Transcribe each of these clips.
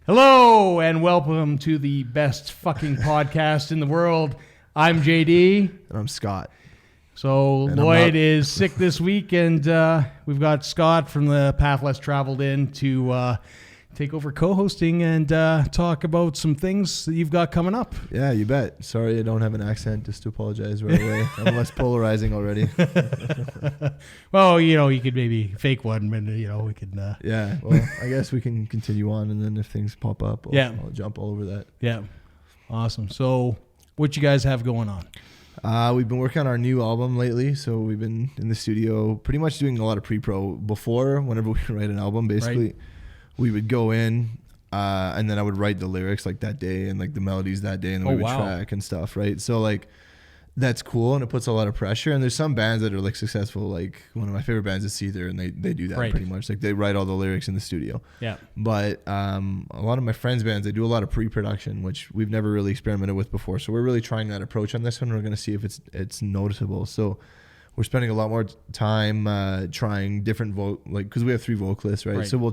Hello and welcome to the best fucking podcast in the world. I'm JD. And I'm Scott. So Lloyd is sick this week, and we've got Scott from the Path Less Traveled in to take over co-hosting and talk about some things that you've got coming up. Yeah, you bet. Sorry I don't have an accent, just to apologize right away. I'm less polarizing already. Well, you could maybe fake one, but, we could... Yeah, well, I guess we can continue on, and then if things pop up, I'll jump all over that. Yeah, awesome. So what you guys have going on? We've been working on our new album lately, so we've been in the studio pretty much doing a lot of pre-pro. Before, whenever we write an album, basically... Right. We would go in, and then I would write the lyrics like that day and like the melodies that day, and then we would track and stuff, right? So like that's cool, and it puts a lot of pressure. And there's some bands that are like successful, like one of my favorite bands is Seether, and they do that pretty much. Like they write all the lyrics in the studio. Yeah. But a lot of my friends' bands, they do a lot of pre-production, which we've never really experimented with before. So we're really trying that approach on this one. We're gonna see if it's noticeable. So we're spending a lot more time trying different because we have 3 vocalists, right? So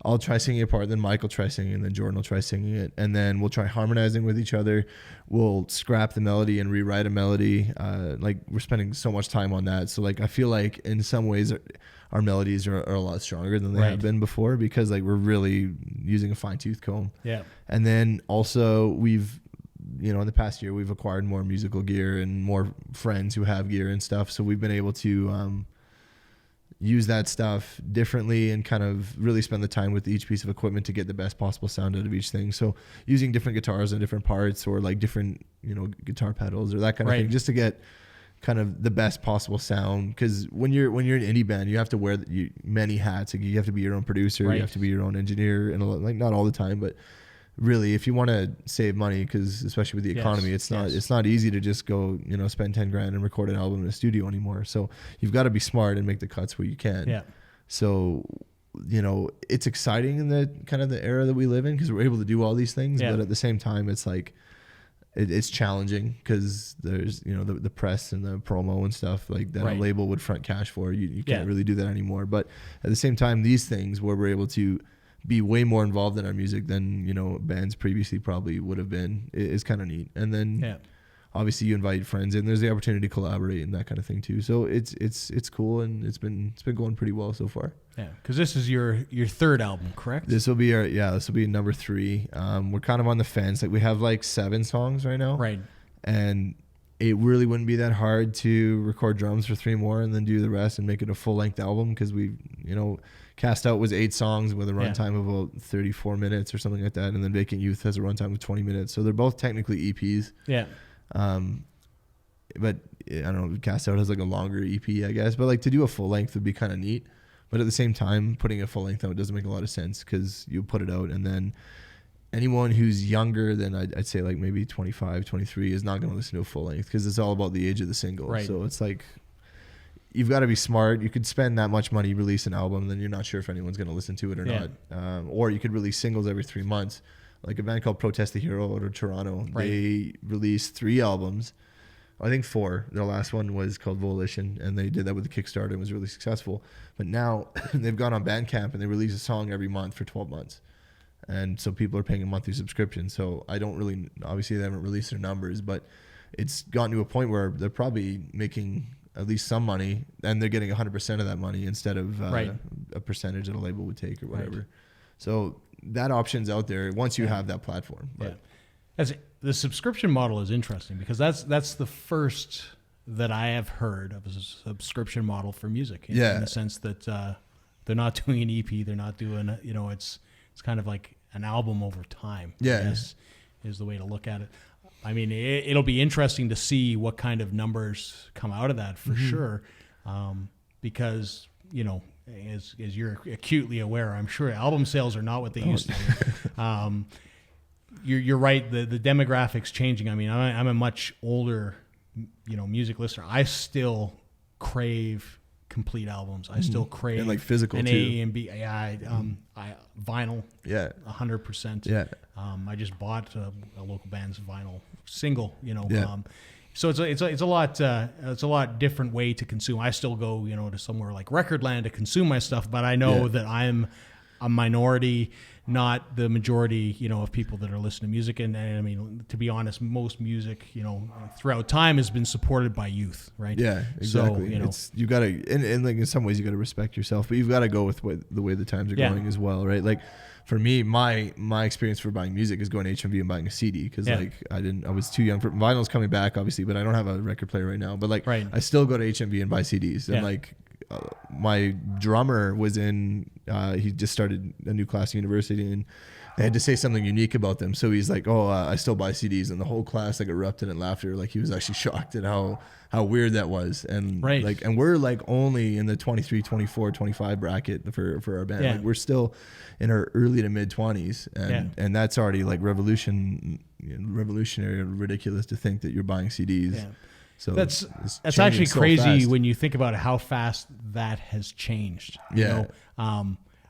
I'll try singing a part, then Mike will try singing, and then Jordan will try singing it, and then we'll try harmonizing with each other. We'll scrap the melody and rewrite a melody. Like we're spending so much time on that. So like I feel like in some ways our melodies are a lot stronger than they have been before, because like we're really using a fine-tooth comb. Yeah. And then also we've in the past year we've acquired more musical gear and more friends who have gear and stuff. So we've been able to use that stuff differently and kind of really spend the time with each piece of equipment to get the best possible sound out of each thing. So using different guitars and different parts, or like different, guitar pedals or that kind of thing, just to get kind of the best possible sound. Because when you're an indie band, you have to wear many hats. Like you have to be your own producer, you have to be your own engineer, and like not all the time, but really, if you want to save money, because especially with the economy, it's not easy to just go, spend 10 grand and record an album in a studio anymore. So you've got to be smart and make the cuts where you can. Yeah. So, it's exciting in the kind of the era that we live in, because we're able to do all these things. Yeah. But at the same time, it's like, it's challenging, because there's, the press and the promo and stuff like that a label would front cash for. You can't really do that anymore. But at the same time, these things where we're able to be way more involved in our music than bands previously probably would have been is kind of neat. And then obviously you invite friends in, there's the opportunity to collaborate and that kind of thing too. So it's cool, and it's been going pretty well so far. Yeah, because this is your 3rd album, correct? This will be number 3. We're kind of on the fence. Like we have like 7 songs right now, right? And it really wouldn't be that hard to record drums for 3 more and then do the rest and make it a full length album, because we Cast Out was 8 songs with a runtime of about 34 minutes or something like that. And then Vacant Youth has a runtime of 20 minutes. So they're both technically EPs. Yeah. But I don't know, Cast Out has like a longer EP, I guess. But like to do a full length would be kind of neat. But at the same time, putting a full length out doesn't make a lot of sense, because you put it out and then anyone who's younger than I'd say like maybe 25, 23 is not going to listen to a full length, because it's all about the age of the single. Right. So it's like, you've got to be smart. You could spend that much money, release an album, and then you're not sure if anyone's going to listen to it or not. Or you could release singles every 3 months. Like a band called Protest the Hero out of Toronto. Right. They released 3 albums. I think 4. Their last one was called Volition, and they did that with the Kickstarter and was really successful. But now they've gone on Bandcamp and they release a song every month for 12 months. And so people are paying a monthly subscription. So I don't really, obviously they haven't released their numbers, but it's gotten to a point where they're probably making at least some money, and they're getting 100% of that money instead of a percentage that a label would take or whatever. Right. So that option's out there once you have that platform. But the subscription model is interesting, because that's the first that I have heard of a subscription model for music. In the sense that they're not doing an EP, they're not doing it's kind of like an album over time. Yeah, is the way to look at it. I mean, it'll be interesting to see what kind of numbers come out of that for sure, because as you're acutely aware, I'm sure album sales are not what they used to be. You're right. The demographics changing. I mean, I'm a much older, music listener. I still crave complete albums. I still crave and like physical an too. A and B. Vinyl. Yeah, 100%. Yeah. I just bought a local band's vinyl single. So it's a lot different way to consume. I still go to somewhere like Recordland to consume my stuff, but I know that I'm a minority not the majority, of people that are listening to music. And I mean, to be honest, most music, throughout time has been supported by youth, right? Yeah, exactly. So, you got to, and like in some ways you got to respect yourself, but you've got to go with the way the times are going as well, right? Like for me, my experience for buying music is going to HMV and buying a CD because like I was too young for vinyl's coming back, obviously, but I don't have a record player right now. But like I still go to HMV and buy CDs, and like my drummer was in. He just started a new class at university, and they had to say something unique about them. So he's like, "Oh, I still buy CDs," and the whole class like erupted in laughter. Like he was actually shocked at how weird that was. And like, and we're like only in the 23, 24, 25 bracket for our band. Like we're still in our early to mid 20s, and that's already like revolutionary, ridiculous to think that you're buying CDs. Yeah. So that's actually crazy when you think about how fast that has changed.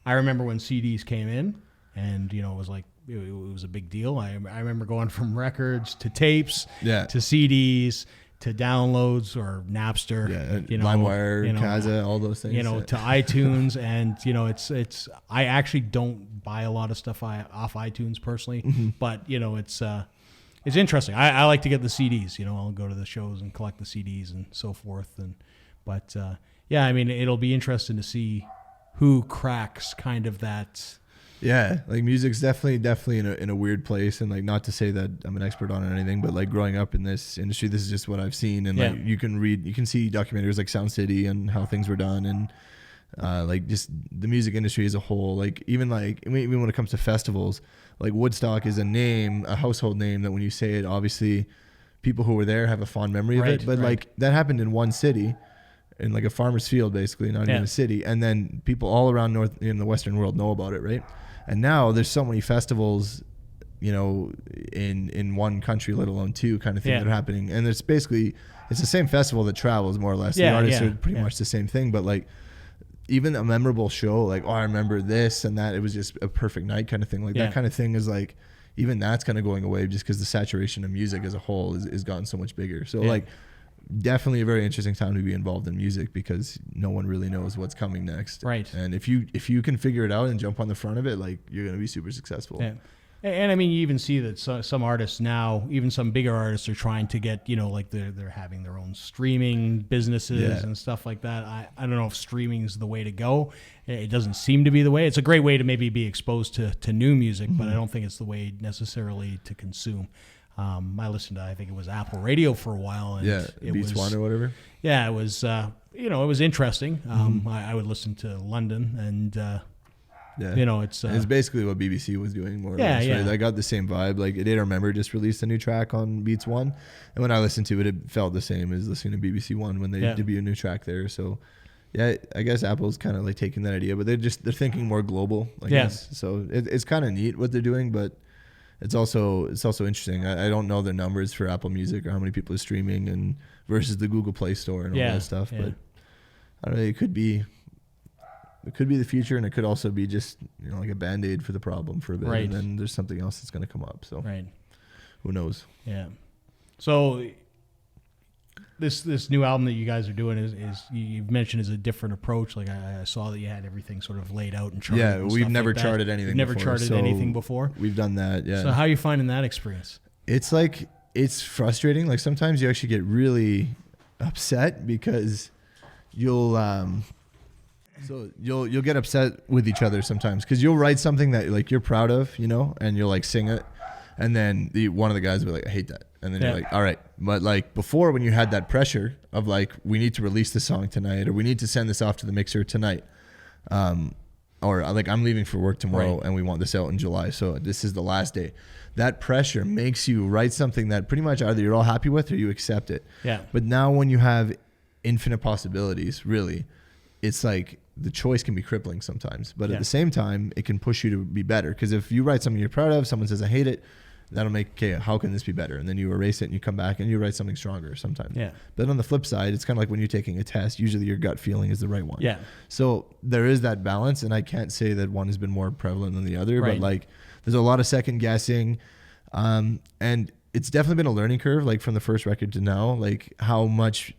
I remember when CDs came in, and it was like it was a big deal. I remember going from records to tapes to CDs to downloads or Napster, LimeWire, Kazaa, all those things, to iTunes, and it's I actually don't buy a lot of stuff off iTunes personally, but it's interesting. I like to get the CDs. I'll go to the shows and collect the CDs and so forth. But I mean, it'll be interesting to see who cracks kind of that. Yeah, like music's definitely in a weird place, and like not to say that I'm an expert on it or anything, but like growing up in this industry, this is just what I've seen, and like you can see documentaries like Sound City and how things were done, and like just the music industry as a whole. Like even when it comes to festivals, like Woodstock is a household name that when you say it, obviously people who were there have a fond memory of it, but like that happened in one city. In like a farmer's field, basically, not even a city, and then people all around in the Western world know about it, right? And now there's so many festivals, in one country, let alone two, kind of thing that are happening, and it's the same festival that travels more or less. The artists are pretty much the same thing, but like even a memorable show, like I remember this and that, it was just a perfect night kind of thing. Like that kind of thing is like even that's kind of going away just because the saturation of music as a whole is gotten so much bigger. So like. Definitely a very interesting time to be involved in music because no one really knows what's coming next. Right. And if you can figure it out and jump on the front of it, like you're going to be super successful. Yeah. And I mean, you even see that some artists now, even some bigger artists, are trying to get, like they're having their own streaming businesses and stuff like that. I don't know if streaming is the way to go. It doesn't seem to be the way. It's a great way to maybe be exposed to new music, but I don't think it's the way necessarily to consume. I listened to, I think it was Apple Radio for a while. And it Beats One or whatever. Yeah, it was, it was interesting. I would listen to London and, it's basically what BBC was doing more or less. Right? I got the same vibe. Like Day to Remember just released a new track on Beats One. And when I listened to it, it felt the same as listening to BBC One when they debut a new track there. So I guess Apple's kind of like taking that idea, but they're thinking more global, I guess. So it's kind of neat what they're doing, but it's also interesting. I don't know the numbers for Apple Music or how many people are streaming and versus the Google Play Store and all that stuff. But I don't know. It could be the future, and it could also be just like a Band-Aid for the problem for a bit, and then there's something else that's going to come up. So who knows? Yeah. So this new album that you guys are doing is you've mentioned is a different approach. Like I saw that you had everything sort of laid out and charted. Yeah, we've never charted anything. We've never charted anything before. We've done that. Yeah. So how are you finding that experience? It's frustrating. Like sometimes you actually get really upset because you'll get upset with each other sometimes because you'll write something that like you're proud of, and you'll like sing it, and then one of the guys will be like, I hate that. And then you're like, all right. But like before, when you had that pressure of like, we need to release the song tonight, or we need to send this off to the mixer tonight. Or like I'm leaving for work tomorrow and we want this out in July. So this is the last day. That pressure makes you write something that pretty much either you're all happy with or you accept it. Yeah. But now when you have infinite possibilities, really, it's like the choice can be crippling sometimes. But at the same time, it can push you to be better. Because if you write something you're proud of, someone says, I hate it, that'll make, okay, how can this be better? And then you erase it and you come back and you write something stronger sometimes. Yeah. But on the flip side, it's kind of like when you're taking a test, usually your gut feeling is the right one. Yeah. So there is that balance, and I can't say that one has been more prevalent than the other, but like there's a lot of second guessing. And it's definitely been a learning curve, like from the first record to now, like how much,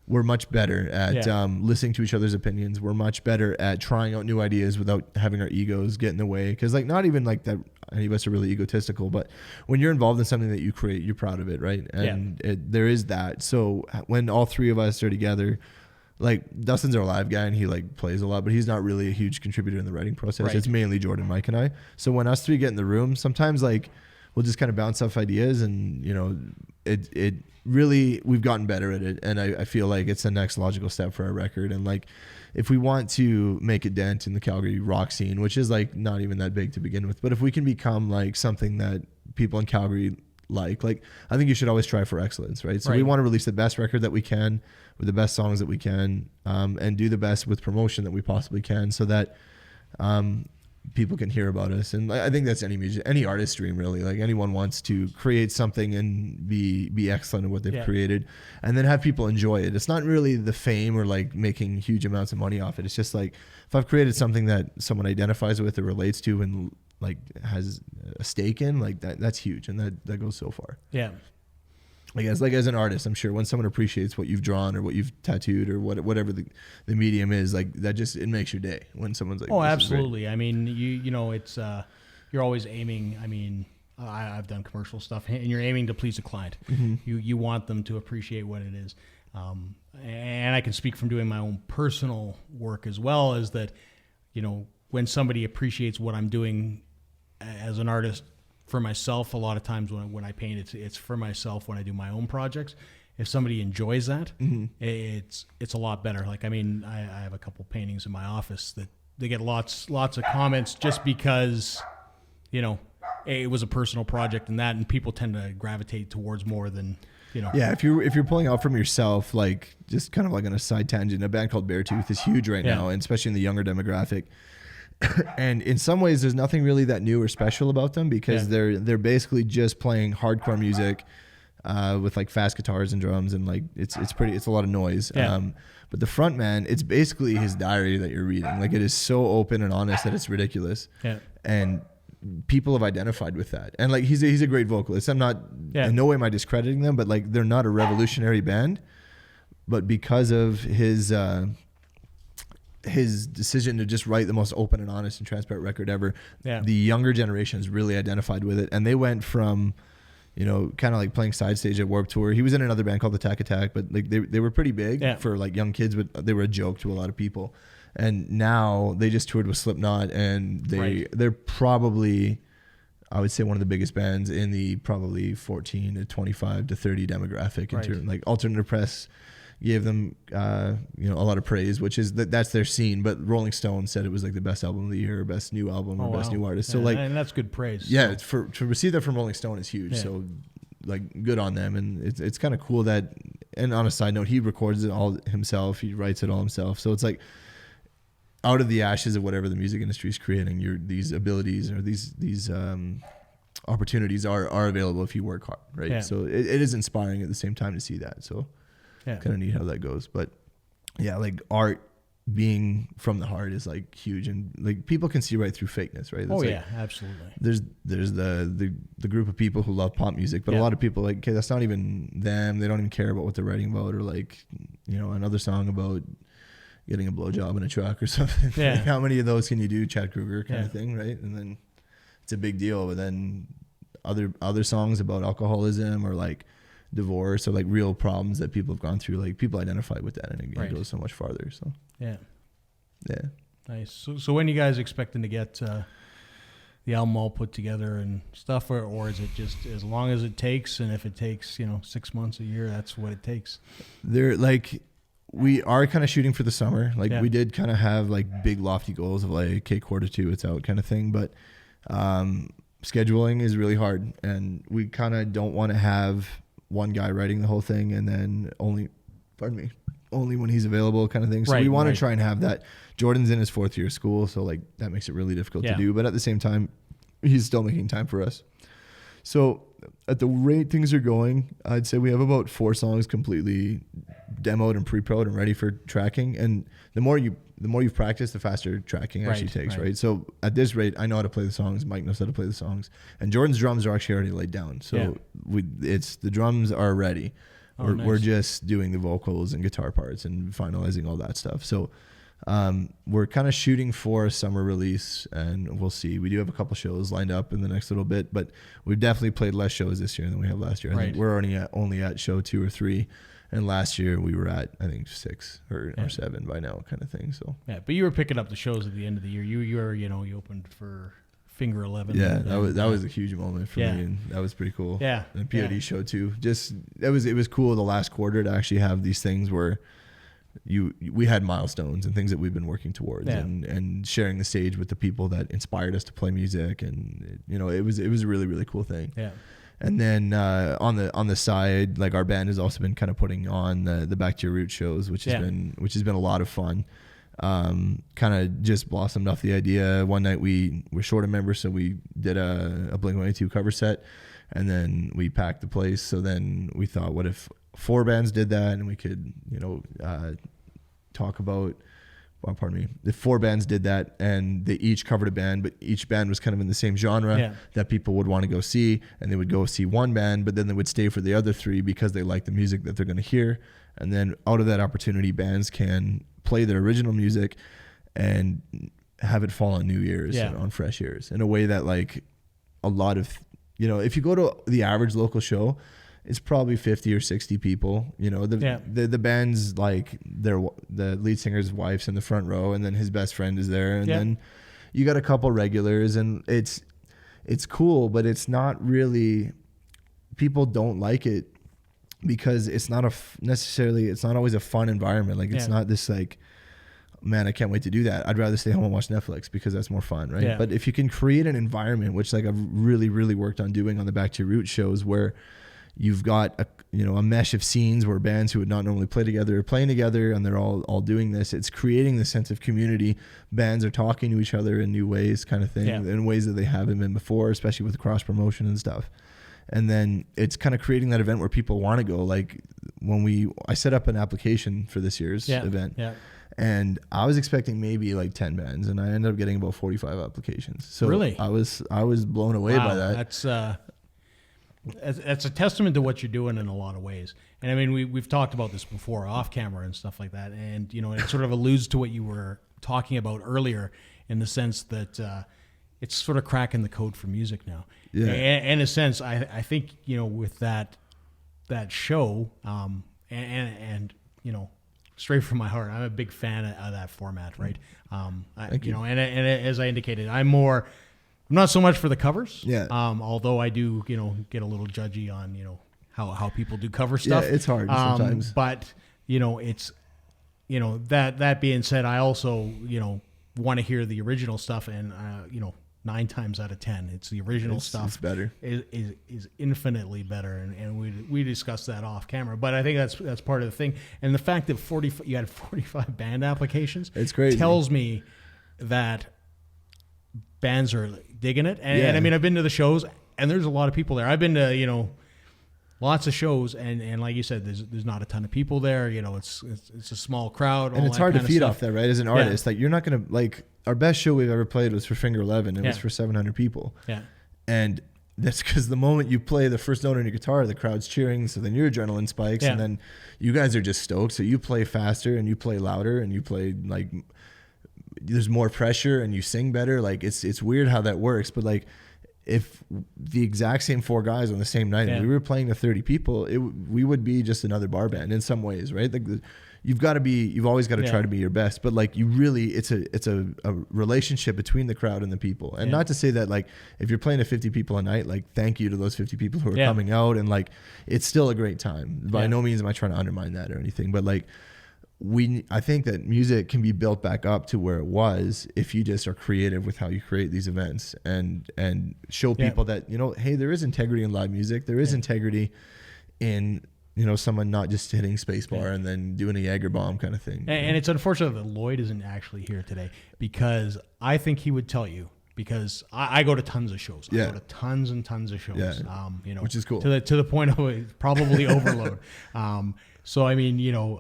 we're much better at listening to each other's opinions. We're much better at trying out new ideas without having our egos get in the way. Because like not even like that any of us are really egotistical, but when you're involved in something that you create, you're proud of it, right? And there is that. So when all three of us are together, like Dustin's our live guy and he like plays a lot, but he's not really a huge contributor in the writing process. Right. It's mainly Jordan, Mike, and I. So when us three get in the room, sometimes like we'll just kind of bounce off ideas, and you know, it really, we've gotten better at it, and I feel like it's the next logical step for our record. And like if we want to make a dent in the Calgary rock scene, which is like not even that big to begin with, but if we can become like something that people in Calgary like I think you should always try for excellence, right? So we want to release the best record that we can with the best songs that we can, and do the best with promotion that we possibly can, so that people can hear about us. And I think that's any artist's dream, really. Like anyone wants to create something and be excellent at what they've created, and then have people enjoy it. It's not really the fame or like making huge amounts of money off it. It's just like if I've created something that someone identifies with or relates to and like has a stake in, like that's huge, and that goes so far. Yeah. I guess like as an artist, I'm sure when someone appreciates what you've drawn or what you've tattooed or whatever the medium is, like that just, it makes your day when someone's like, oh, absolutely. I mean, you know, it's, you're always aiming. I mean, I've done commercial stuff, and you're aiming to please a client. Mm-hmm. You want them to appreciate what it is. And I can speak from doing my own personal work as well, as that, you know, when somebody appreciates what I'm doing as an artist for myself, a lot of times when I paint, it's for myself when I do my own projects. If somebody enjoys that, mm-hmm. it's a lot better. Like, I mean, I have a couple paintings in my office that they get lots of comments just because, you know, it was a personal project and people tend to gravitate towards more than, you know. Yeah, if you're pulling out from yourself, like just kind of like on a side tangent, a band called Beartooth is huge right now, and especially in the younger demographic. And in some ways, there's nothing really that new or special about them, because they're basically just playing hardcore music with like fast guitars and drums, and like it's a lot of noise. Yeah. But the front man, it's basically his diary that you're reading. Like it is so open and honest that it's ridiculous. Yeah. And people have identified with that. And like he's a great vocalist. I'm not in no way am I discrediting them, but like they're not a revolutionary band. But because of his decision to just write the most open and honest and transparent record ever, the younger generation has really identified with it. And they went from, you know, kind of like playing side stage at Warped Tour. He was in another band called Attack Attack, but like they were pretty big for like young kids, but they were a joke to a lot of people. And now they just toured with Slipknot, and they're probably, I would say, one of the biggest bands in the probably 14 to 25 to 30 demographic. Like Alternative Press gave them a lot of praise, which is that's their scene. But Rolling Stone said it was like the best album of the year, or best new album, or best new artist. So like, and that's good praise. Yeah, to receive that from Rolling Stone is huge. Yeah. So like, good on them. And it's kind of cool that. And on a side note, he records it all himself. He writes it all himself. So it's like, out of the ashes of whatever the music industry is creating, these abilities or these opportunities are available if you work hard, right? Yeah. So it is inspiring at the same time to see that. So kind of neat how that goes. But yeah, like art being from the heart is like huge, and like people can see right through fakeness, right? That's absolutely. There's the group of people who love pop music, but a lot of people like, okay, that's not even them. They don't even care about what they're writing about, or like, you know, another song about getting a blowjob in a truck or something. Yeah. Like, how many of those can you do? Chad Kruger kind of thing, right? And then it's a big deal. But then other songs about alcoholism or like divorce or like real problems that people have gone through, like people identify with that, and it goes so much farther. So yeah, nice. So when are you guys expecting to get the album all put together and stuff, or is it just as long as it takes? And if it takes 6 months, a year, that's what it takes. They're like. We are kind of shooting for the summer. Like we did kind of have like big lofty goals of like, okay, Q2 it's out kind of thing. But scheduling is really hard, and we kind of don't want to have one guy writing the whole thing and then only when he's available kind of thing. So we want to try and have that. Jordan's in his 4th year of school, so like that makes it really difficult to do. But at the same time, he's still making time for us. So at the rate things are going, I'd say we have about 4 songs completely demoed and pre-pro'd and ready for tracking. And the more you've practiced, the faster tracking actually takes, right? So at this rate, I know how to play the songs. Mike knows how to play the songs, and Jordan's drums are actually already laid down. So the drums are ready. We're just doing the vocals and guitar parts and finalizing all that stuff. So we're kind of shooting for a summer release, and we'll see. We do have a couple shows lined up in the next little bit, but we've definitely played less shows this year than we have last year. I think we're only at show 2 or 3. And last year we were at, I think, 6 or 7 by now, kind of thing. So yeah, but you were picking up the shows at the end of the year. You opened for Finger 11. Yeah, that was a huge moment for me, and that was pretty cool. Yeah, and POD show too. Just it was cool the last quarter to actually have these things where we had milestones and things that we've been working towards, and sharing the stage with the people that inspired us to play music, and it was a really, really cool thing. Yeah. And then on the side, like, our band has also been kind of putting on the Back to Your Roots shows, which has been a lot of fun. Kind of just blossomed off the idea. One night we were short of members, so we did a Blink-182 cover set, and then we packed the place. So then we thought, what if 4 bands did that, and we could talk about. Well, pardon me. The 4 bands did that, and they each covered a band, but each band was kind of in the same genre that people would want to go see, and they would go see one band, but then they would stay for the other 3 because they like the music that they're going to hear. And then out of that opportunity, bands can play their original music and have it fall on new ears and on fresh ears in a way that, like, a lot of, if you go to the average local show, it's probably 50 or 60 people. The band's like the lead singer's wife's in the front row, and then his best friend is there, and then you got a couple regulars, and it's cool, but it's not really. People don't like it because it's not it's not always a fun environment. Like, it's not this like, man, I can't wait to do that. I'd rather stay home and watch Netflix because that's more fun, right? Yeah. But if you can create an environment, which, like, I've really, really worked on doing on the Back to Your Roots shows, where you've got a mesh of scenes where bands who would not normally play together are playing together, and they're all doing this. It's creating this sense of community. Bands are talking to each other in new ways, kind of thing, in ways that they haven't been before, especially with cross promotion and stuff. And then it's kind of creating that event where people want to go. Like, I set up an application for this year's event, and I was expecting maybe like 10 bands, and I ended up getting about 45 applications. So really, I was blown away by that. That's a testament to what you're doing in a lot of ways. And I mean, we've talked about this before off camera and stuff like that. And, it sort of alludes to what you were talking about earlier, in the sense that it's sort of cracking the code for music now. Yeah. In a sense, I think, with that show, and straight from my heart, I'm a big fan of that format, right? Thank you. And as I indicated, I'm not so much for the covers. Yeah. Although I do, get a little judgy on, how people do cover stuff. Yeah, it's hard sometimes. But, it's, that being said, I also, want to hear the original stuff, and 9 times out of 10, it's the original stuff. It's better. Is infinitely better, and we discussed that off camera. But I think that's part of the thing. And the fact that you had 45 band applications, it's crazy, tells me that bands are digging it. And I mean, I've been to the shows, and there's a lot of people there. I've been to, lots of shows, and like you said, there's not a ton of people there. It's a small crowd, and it's hard to feed off that, right? As an artist, like, you're not gonna, like, our best show we've ever played was for Finger 11. It was for 700 people. Yeah, and that's because the moment you play the first note on your guitar, the crowd's cheering, so then your adrenaline spikes, and then you guys are just stoked. So you play faster, and you play louder, and you play, like, there's more pressure, and you sing better. Like, it's weird how that works, but, like, if the exact same 4 guys on the same night, and we were playing to 30 people, we would be just another bar band in some ways, right? Like, you've always got to try to be your best, but, like, it's a relationship between the crowd and the people. And not to say that, like, if you're playing to 50 people a night, like, thank you to those 50 people who are coming out, and, like, it's still a great time. By no means am I trying to undermine that or anything, but, like, I think that music can be built back up to where it was if you just are creative with how you create these events, and show people that, hey, there is integrity in live music. There is integrity in, someone not just hitting spacebar and then doing a Jaeger bomb kind of thing. And it's unfortunate that Lloyd isn't actually here today, because I think he would tell you, because I go to tons of shows. I go to tons and tons of shows, which is cool, to the point of probably overload. So, I mean,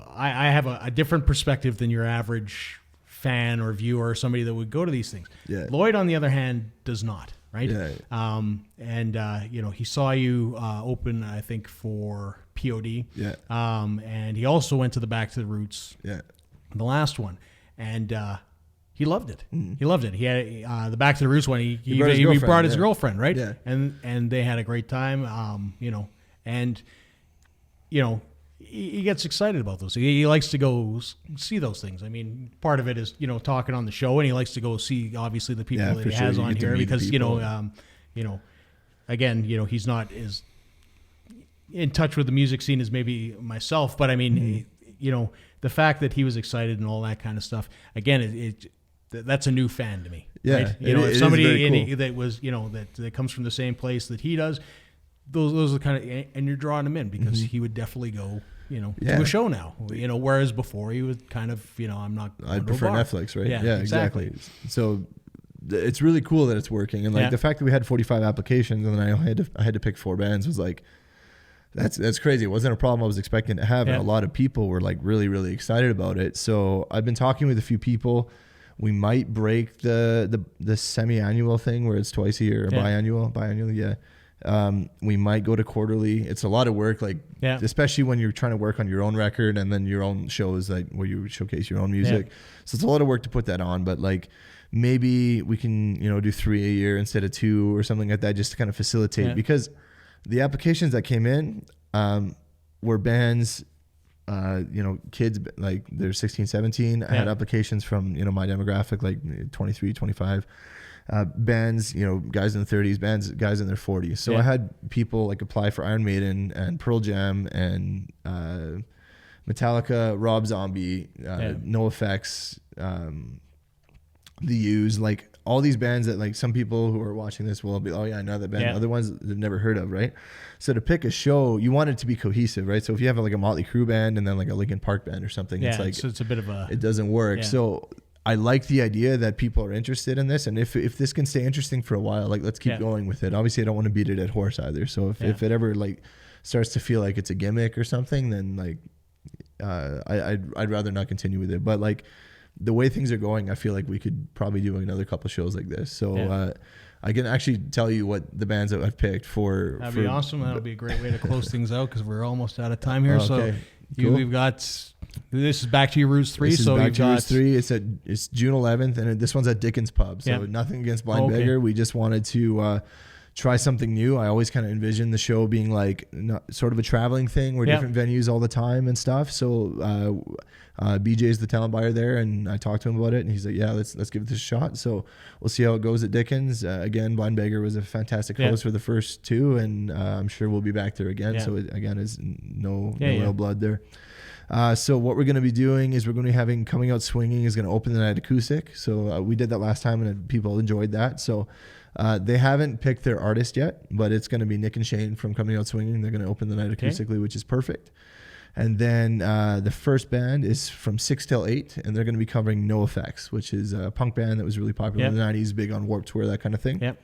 I have a different perspective than your average fan or viewer or somebody that would go to these things. Yeah. Lloyd, on the other hand, does not, right? Yeah. He saw you open, I think, for POD. Yeah. And he also went to the Back to the Roots. Yeah. The last one, and he loved it. He loved it. He had the Back to the Roots one. He brought his girlfriend, right? Yeah. And they had a great time. He gets excited about those. He likes to go see those things. I mean, part of it is talking on the show, and he likes to go see obviously the people that he has on here because again, he's not as in touch with the music scene as maybe myself, but I mean, the fact that he was excited and all that kind of stuff, again, that's a new fan to me. Yeah. Right? If somebody that was, that comes from the same place that he does, those are kind of, and you're drawing him in because he would definitely go, to a show now, whereas before he was kind of, I prefer Netflix, right? Yeah, exactly. So it's really cool that it's working. And the fact that we had 45 applications and then I had to pick 4 bands was like, that's crazy. It wasn't a problem I was expecting to have. And a lot of people were like really, really excited about it. So I've been talking with a few people. We might break the semi-annual thing where it's twice a year or biannual. Yeah. We might go to quarterly. It's a lot of work, especially when you're trying to work on your own record and then your own shows where you showcase your own music. So it's a lot of work to put that on, but maybe we can, do 3 a year instead of 2 or something like that, just to kind of facilitate because the applications that came in were bands, kids they're 16, 17. I had applications from, my demographic, 23, 25. Bands, guys in their 30s, guys in their 40s. So I had people apply for Iron Maiden and Pearl Jam and Metallica, Rob Zombie, NoFX, The Used, all these bands that some people who are watching this will be, oh yeah, I know that band. Other ones they've never heard of, right? So to pick a show, you want it to be cohesive, right? So if you have a Motley Crue band and then a Linkin Park band or something, it's so it's a bit of a, it doesn't work. So I like the idea that people are interested in this, and if this can stay interesting for a while, let's keep going with it. Obviously, I don't want to beat it at horse either. So if it ever starts to feel like it's a gimmick or something, then I'd rather not continue with it. But the way things are going, I feel like we could probably do another couple shows like this. So I can actually tell you what the bands that I've picked for. That'd be awesome. That'll be a great way to close things out because we're almost out of time here. Okay. So we've got. This is Back to Your Roots 3. So Back to Your Roots 3. It's June 11th, and this one's at Dickens Pub. So nothing against Blind Beggar. We just wanted to try something new. I always kind of envisioned the show being sort of a traveling thing. We're different venues all the time and stuff. So BJ's the talent buyer there, and I talked to him about it, and he's like, yeah, let's give this a shot. So we'll see how it goes at Dickens. Again, Blind Beggar was a fantastic host for the first 2, and I'm sure we'll be back there again. So again, is no ill blood there. So what we're going to be doing is we're going to be having Coming Out Swinging is going to open the night acoustic. So we did that last time and people enjoyed that. So they haven't picked their artist yet, but it's going to be Nick and Shane from Coming Out Swinging. They're going to open the night acoustically, which is perfect. And then the first band is from 6 till 8, and they're going to be covering NoFX, which is a punk band that was really popular in the 90s, big on Warped Tour, that kind of thing.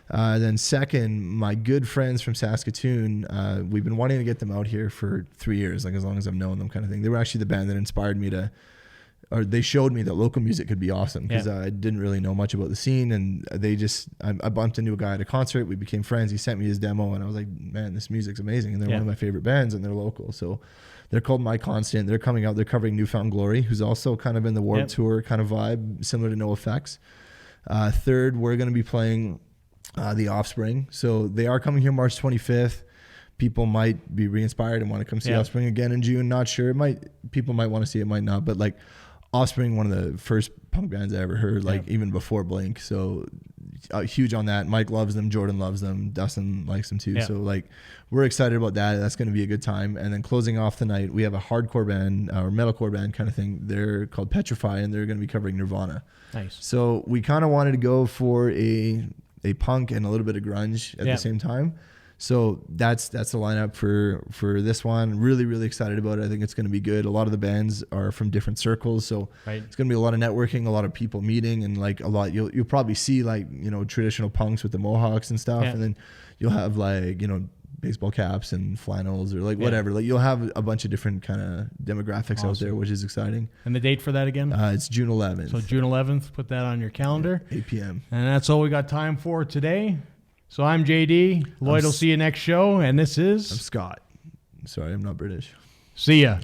Then second, my good friends from Saskatoon, we've been wanting to get them out here for 3 years, as long as I've known them, kind of thing. They were actually the band that inspired me they showed me that local music could be awesome because I didn't really know much about the scene, and I bumped into a guy at a concert. We became friends. He sent me his demo, and I was like, man, this music's amazing, and they're one of my favorite bands, and they're local. So they're called My Constant. They're coming out. They're covering Newfound Glory, who's also kind of in the Warped Tour kind of vibe, similar to NoFX. Third, we're going to be playing The Offspring. So they are coming here March 25th. People might be re-inspired and want to come see Offspring again in June. Not sure. People might want to see it, might not. But Offspring, one of the first punk bands I ever heard, even before Blink. So huge on that. Mike loves them. Jordan loves them. Dustin likes them too. So we're excited about that. That's going to be a good time. And then closing off the night, we have a hardcore band or metalcore band kind of thing. They're called Petrify, and they're going to be covering Nirvana. Nice. So we kind of wanted to go for a punk and a little bit of grunge at the same time. So that's the lineup for this one. Really, really excited about it. I think it's going to be good. A lot of the bands are from different circles, so it's going to be a lot of networking, a lot of people meeting, and a lot. You'll probably see traditional punks with the mohawks and stuff, and then you'll have baseball caps and flannels or whatever. You'll have a bunch of different kind of demographics out there, which is exciting. And the date for that again? It's June 11th. So June 11th, put that on your calendar. 8 p.m. And that's all we got time for today. So I'm JD. Lloyd will see you next show, and this is... I'm Scott. Sorry, I'm not British. See ya.